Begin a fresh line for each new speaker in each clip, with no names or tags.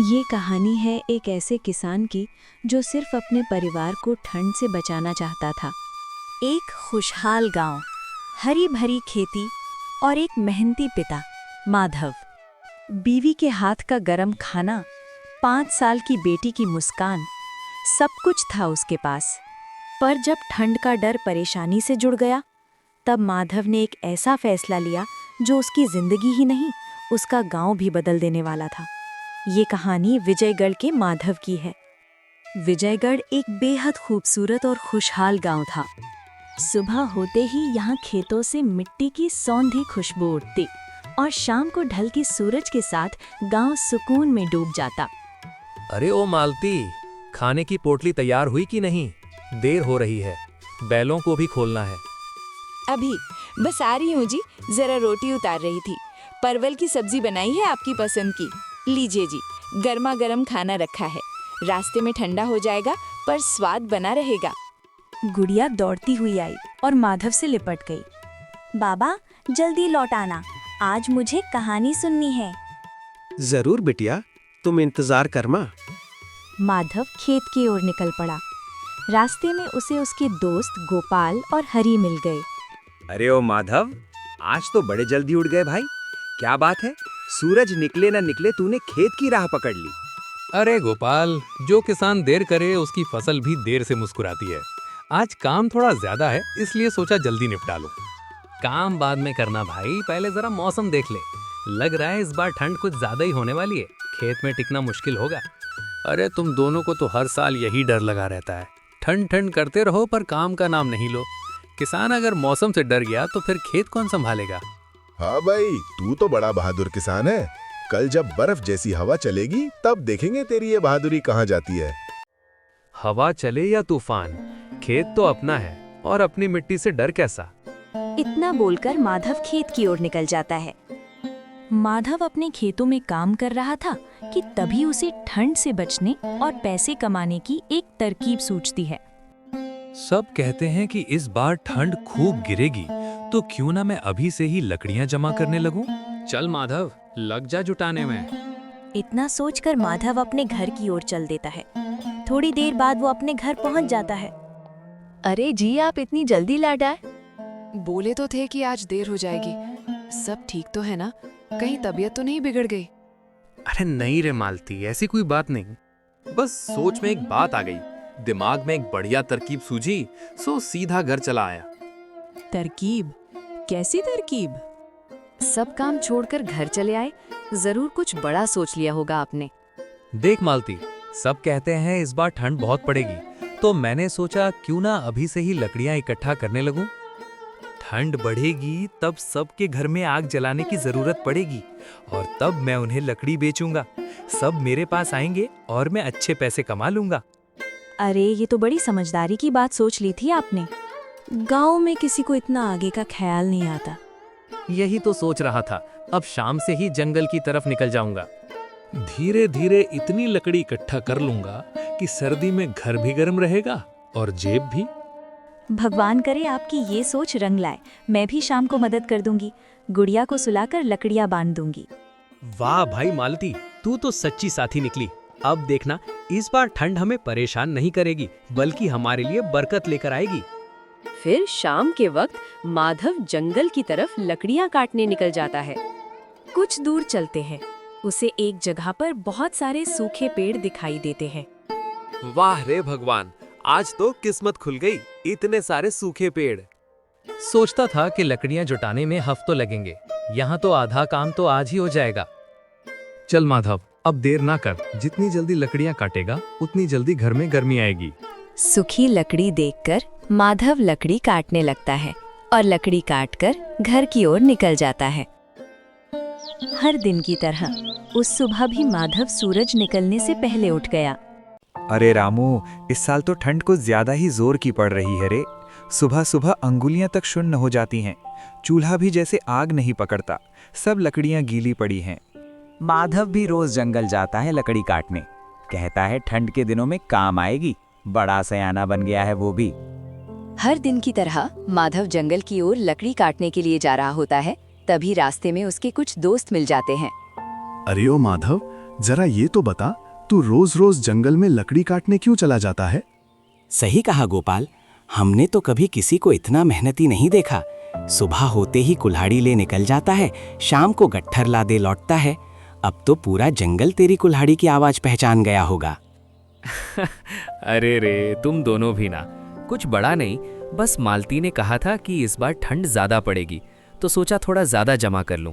ये कहानी है एक ऐसे किसान की जो सिर्फ अपने परिवार को ठंड से बचाना चाहता था। एक खुशहाल गांव, हरी भरी खेती और एक मेहनती पिता माधव। बीवी के हाथ का गरम खाना, 5 साल की बेटी की मुस्कान, सब कुछ था उसके पास। पर जब ठंड का डर परेशानी से जुड़ गया, तब माधव ने एक ऐसा फैसला लिया जो उसकी जिंदगी ही नहीं, उसका गांव भी बदल देने वाला था। ये कहानी विजयगढ़ के माधव की है। विजयगढ़ एक बेहद खूबसूरत और खुशहाल गांव था। सुबह होते ही यहाँ खेतों से मिट्टी की सौंधी खुशबू उठती और शाम को ढलती सूरज के साथ गांव सुकून में डूब जाता।
अरे ओ मालती, खाने की पोटली तैयार हुई कि नहीं? देर हो रही है, बैलों को भी खोलना है।
अभी बस आ रही हूँ जी, जरा रोटी उतार रही थी। परवल की सब्जी बनाई है आपकी पसंद की, लीजिए जी। गर्मा गर्म खाना रखा है, रास्ते में ठंडा हो जाएगा पर स्वाद बना रहेगा।
गुड़िया दौड़ती हुई आई और माधव से लिपट गई।
बाबा जल्दी लौट आना, आज मुझे कहानी सुननी है।
जरूर बिटिया, तुम इंतजार कर माँ।
माधव खेत की ओर निकल पड़ा। रास्ते में उसे उसके दोस्त गोपाल और हरी मिल गए।
अरे ओ माधव, आज तो बड़े जल्दी उठ गए भाई, क्या बात है? सूरज निकले ना निकले तूने खेत की राह पकड़ ली।
अरे गोपाल, जो किसान देर करे उसकी फसल भी देर से मुस्कुराती है। आज काम थोड़ा ज्यादा है, इसलिए सोचा जल्दी निपटा लूं। काम बाद में करना भाई, पहले जरा मौसम देख ले। लग रहा है इस बार ठंड कुछ ज्यादा ही होने वाली है, खेत में टिकना मुश्किल होगा। अरे तुम दोनों को तो हर साल यही डर लगा रहता है, ठंड ठंड करते रहो पर काम का नाम नहीं लो। किसान अगर मौसम से डर गया तो फिर खेत कौन संभालेगा?
हाँ भाई, तू तो बड़ा बहादुर किसान है। कल जब बर्फ जैसी हवा चलेगी तब देखेंगे तेरी ये बहादुरी कहाँ जाती है।
हवा चले या तूफान, खेत तो अपना है और अपनी मिट्टी से डर कैसा।
इतना बोलकर माधव खेत की ओर निकल जाता है। माधव अपने खेतों में काम कर रहा था कि तभी उसे ठंड से बचने और पैसे कमाने की एक तरकीब सूझती है।
सब कहते हैं कि इस बार ठंड खूब गिरेगी, तो क्यों ना मैं अभी से ही लकड़ियां जमा करने लगूं? चल माधव, लग जा जुटाने में।
इतना सोचकर माधव अपने घर की ओर चल देता है। थोड़ी देर बाद वो अपने घर पहुंच जाता है।
अरे जी, आप इतनी जल्दी लौट आए? बोले तो थे कि आज देर हो जाएगी। सब ठीक तो है ना? कहीं तबीयत तो नहीं बिगड़ गई?
अरे नहीं रे मालती, ऐसी कोई बात नहीं। बस सोच में एक बात आ गई, दिमाग में एक बढ़िया तरकीब सूझी, सो सीधा घर चला आया।
तरकीब? कैसी तरकीब? सब काम छोड़कर घर चले आए? जरूर कुछ बड़ा सोच लिया होगा आपने।
देख मालती, सब कहते हैं इस बार ठंड बहुत पड़ेगी, तो मैंने सोचा क्यों ना अभी से ही लकड़ियां इकट्ठा करने लगूं। ठंड बढ़ेगी तब सबके घर में आग जलाने की जरूरत पड़ेगी और तब मैं उन्हें लकड़ी बेचूंगा। सब मेरे पास आएंगे और मैं अच्छे पैसे कमा लूंगा।
अरे ये तो बड़ी समझदारी की बात सोच ली थी आपने। गांव में किसी को इतना आगे का ख्याल नहीं आता।
यही तो सोच रहा था, अब शाम से ही जंगल की तरफ निकल जाऊंगा। धीरे धीरे इतनी लकड़ी इकट्ठा कर लूंगा कि सर्दी में घर भी गर्म रहेगा और जेब भी।
भगवान करे आपकी ये सोच रंग लाए। मैं भी शाम को मदद कर दूंगी, गुड़िया को सुलाकर लकड़ियां बांध दूंगी।
वाह भाई मालती, तू तो सच्ची साथी निकली। अब देखना, इस बार ठंड हमें परेशान नहीं करेगी, बल्कि हमारे लिए बरकत लेकर आएगी।
फिर शाम के वक्त माधव जंगल की तरफ लकड़ियां काटने निकल जाता है।
कुछ दूर चलते हैं, उसे एक जगह पर बहुत सारे सूखे पेड़ दिखाई देते हैं।
वाह रे भगवान, आज तो किस्मत खुल गई, इतने सारे सूखे पेड़। सोचता था कि लकड़ियां जुटाने में हफ्तों लगेंगे, यहाँ तो आधा काम तो आज ही हो जाएगा। चल माधव, अब देर ना कर, जितनी जल्दी लकड़ियां काटेगा उतनी जल्दी घर में गर्मी आएगी।
सूखी लकड़ी देखकर माधव लकड़ी काटने लगता है और लकड़ी काटकर घर की ओर निकल जाता है। हर दिन की तरह उस सुबह भी माधव सूरज निकलने से पहले उठ गया।
अरे रामू, इस साल तो ठंड कुछ ज्यादा ही जोर की पड़ रही है रे। सुबह सुबह अंगुलियां तक शून्य हो जाती हैं, चूल्हा भी जैसे आग नहीं पकड़ता, सब लकड़ियां गीली पड़ी हैं।
माधव भी रोज जंगल जाता है लकड़ी काटने, कहता है ठंड के दिनों में काम आएगी। बड़ा सयाना बन गया है वो भी।
हर दिन की तरह माधव जंगल की ओर लकड़ी काटने के लिए जा रहा होता है। तभी रास्ते में उसके कुछ दोस्त मिल जाते हैं।
अरे ओ माधव, जरा ये तो बता, तू रोज रोज जंगल में लकड़ी काटने क्यों चला जाता है?
सही कहा गोपाल, हमने तो कभी किसी को इतना मेहनती नहीं देखा। सुबह होते ही कुल्हाड़ी ले निकल जाता है, शाम को गट्ठर ला दे लौटता है। अब तो पूरा जंगल तेरी कुल्हाड़ी की आवाज पहचान गया होगा।
अरे रे, तुम दोनों भी ना। कुछ बड़ा नहीं, बस मालती ने कहा था कि इस बार ठंड ज्यादा पड़ेगी, तो सोचा थोड़ा ज्यादा जमा कर लूं।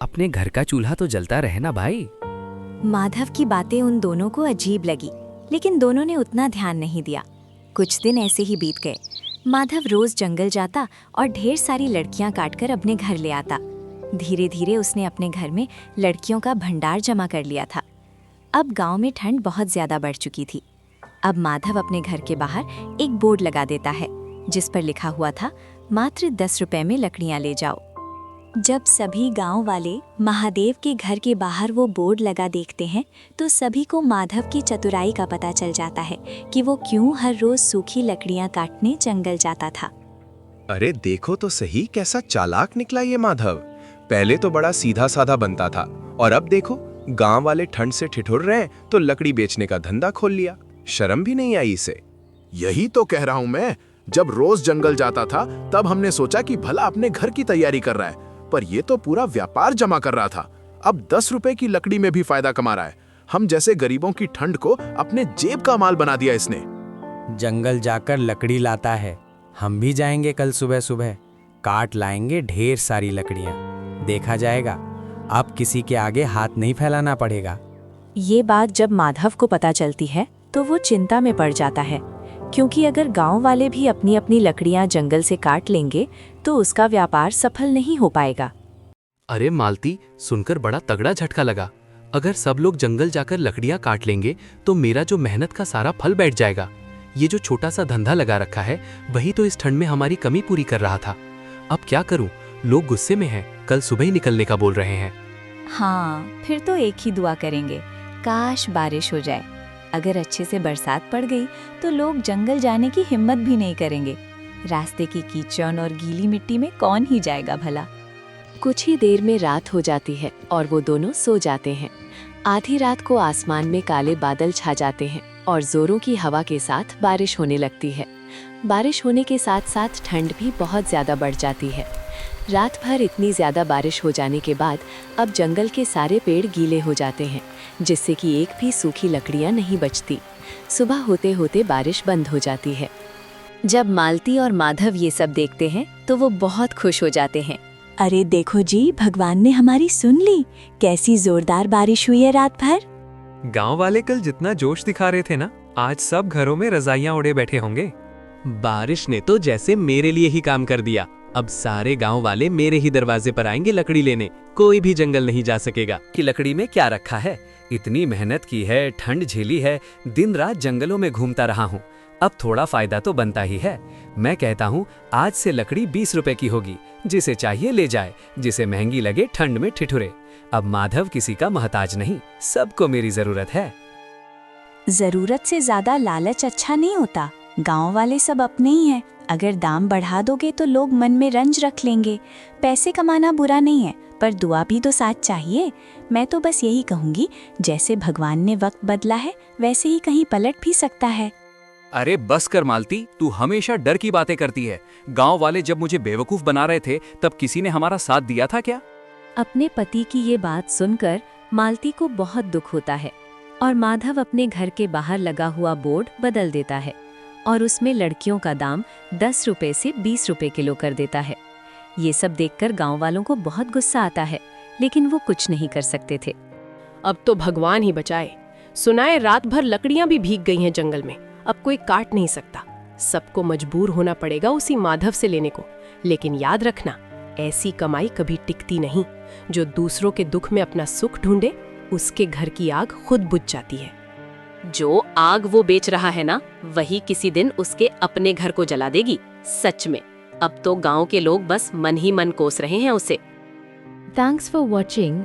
अपने घर का चूल्हा तो जलता रहे ना भाई।
माधव की बातें उन दोनों को अजीब लगी, लेकिन दोनों ने उतना ध्यान नहीं दिया। कुछ दिन ऐसे ही बीत गए। माधव रोज जंगल जाता और ढेर सारी लड़कियां काटकर अपने घर ले आता। धीरे धीरे उसने अपने घर में लड़कियों का भंडार जमा कर लिया था। अब गांव में ठंड बहुत ज्यादा बढ़ चुकी थी। अब माधव अपने घर के बाहर एक बोर्ड लगा देता है, जिस पर लिखा हुआ था, मात्र 10 रुपए में लकड़ियां ले जाओ। जब सभी गांव वाले महादेव के घर के बाहर वो बोर्ड लगा देखते हैं, तो सभी को माधव की चतुराई का पता चल जाता है कि वो क्यों हर रोज सूखी लकड़ियां काटने जंगल जाता था।
अरे देखो तो सही, कैसा चालाक निकला ये माधव। पहले तो बड़ा सीधा साधा बनता था, और अब देखो गांव वाले ठंड से ठिठुर रहे हैं तो लकड़ी बेचने का धंधा खोल लिया। शर्म भी नहीं आई इसे।
यही तो कह रहा हूं मैं। जब रोज जंगल जाता था तब हमने सोचा कि भला अपने घर की तैयारी कर रहा है, पर ये तो पूरा व्यापार जमा कर रहा था। अब 10 रुपए की लकड़ी में भी फायदा कमा रहा है। हम जैसे गरीबों की ठंड को अपने जेब का माल बना दिया इसने।
जंगल जाकर लकड़ी लाता है। हम भी जाएंगे कल सुबह सुबह, काट लाएंगे ढेर सारी लकड़ियां। देखा जाएगा, अब किसी के आगे हाथ नहीं फैलाना पड़ेगा।
ये बात जब माधव को पता चलती है तो वो चिंता में पड़ जाता है, क्योंकि अगर गांव वाले भी अपनी अपनी लकड़ियां जंगल से काट लेंगे तो उसका व्यापार सफल नहीं हो पाएगा।
अरे मालती, सुनकर बड़ा तगड़ा झटका लगा। अगर सब लोग जंगल जाकर लकड़ियां काट लेंगे तो मेरा जो मेहनत का सारा फल बैठ जाएगा। ये जो छोटा सा धंधा लगा रखा है, वही तो इस ठंड में हमारी कमी पूरी कर रहा था। अब क्या करूं? लोग गुस्से में हैं, कल सुबह ही निकलने का बोल रहे हैं।
हाँ, फिर तो एक ही दुआ करेंगे, काश बारिश हो जाए। अगर अच्छे से बरसात पड़ गई तो लोग जंगल जाने की हिम्मत भी नहीं करेंगे। रास्ते की कीचड़ और गीली मिट्टी में कौन ही जाएगा भला। कुछ ही देर में रात हो जाती है और वो दोनों सो जाते हैं। आधी रात को आसमान में काले बादल छा जाते हैं और जोरों की हवा के साथ बारिश होने लगती है। बारिश होने के साथ साथ ठंड भी बहुत ज्यादा बढ़ जाती है। रात भर इतनी ज्यादा बारिश हो जाने के बाद अब जंगल के सारे पेड़ गीले हो जाते हैं, जिससे कि एक भी सूखी लकड़ियां नहीं बचती। सुबह होते होते बारिश बंद हो जाती है। जब मालती और माधव ये सब देखते हैं तो वो बहुत खुश हो जाते हैं।
अरे देखो जी, भगवान ने हमारी सुन ली। कैसी जोरदार बारिश हुई है रात भर।
गांव वाले कल जितना जोश दिखा रहे थे ना, आज सब घरों में रजाइयां ओढ़े बैठे होंगे।
बारिश ने तो जैसे मेरे लिए ही काम कर दिया। अब सारे गांव वाले मेरे ही दरवाजे पर आएंगे लकड़ी लेने। कोई भी जंगल नहीं जा सकेगा।
कि लकड़ी में क्या रखा है? इतनी मेहनत की है, ठंड झेली है, दिन रात जंगलों में घूमता रहा हूँ। अब थोड़ा फायदा तो बनता ही है। मैं कहता हूँ आज से लकड़ी 20 रुपए की होगी। जिसे चाहिए ले जाए, जिसे महंगी लगे ठंड में ठिठुरे। अब माधव किसी का मोहताज नहीं, सबको मेरी जरूरत है।
जरूरत से ज्यादा लालच अच्छा नहीं होता। गांव वाले सब अपने ही हैं। अगर दाम बढ़ा दोगे तो लोग मन में रंज रख लेंगे। पैसे कमाना बुरा नहीं है, पर दुआ भी तो साथ चाहिए। मैं तो बस यही कहूंगी, जैसे भगवान ने वक्त बदला है वैसे ही कहीं पलट भी सकता है।
अरे बस कर मालती, तू हमेशा डर की बातें करती है। गांव वाले जब मुझे बेवकूफ बना रहे थे तब किसी ने हमारा साथ दिया था क्या?
अपने पति की ये बात सुनकर मालती को बहुत दुख होता है और माधव अपने घर के बाहर लगा हुआ बोर्ड बदल देता है और उसमें लड़कियों का दाम 10 रुपए से 20 रुपए किलो कर देता है। ये सब देखकर गांव वालों को बहुत गुस्सा आता है, लेकिन वो कुछ नहीं कर सकते थे।
अब तो भगवान ही बचाए। सुनाए रात भर लकड़ियां भी भीग गई हैं जंगल में। अब कोई काट नहीं सकता। सबको मजबूर होना पड़ेगा उसी माधव से लेने को। लेकिन याद रखना, ऐसी कमाई कभी टिकती नहीं। जो दूसरों के दुख में अपना सुख ढूंढे, उसके घर की आग खुद बुझ जाती है।
जो आग वो बेच रहा है ना, वही किसी दिन उसके अपने घर को जला देगी। सच में अब तो गांव के लोग बस मन ही मन कोस रहे हैं उसे।
Thanks for watching.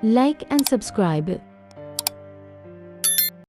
Like and subscribe.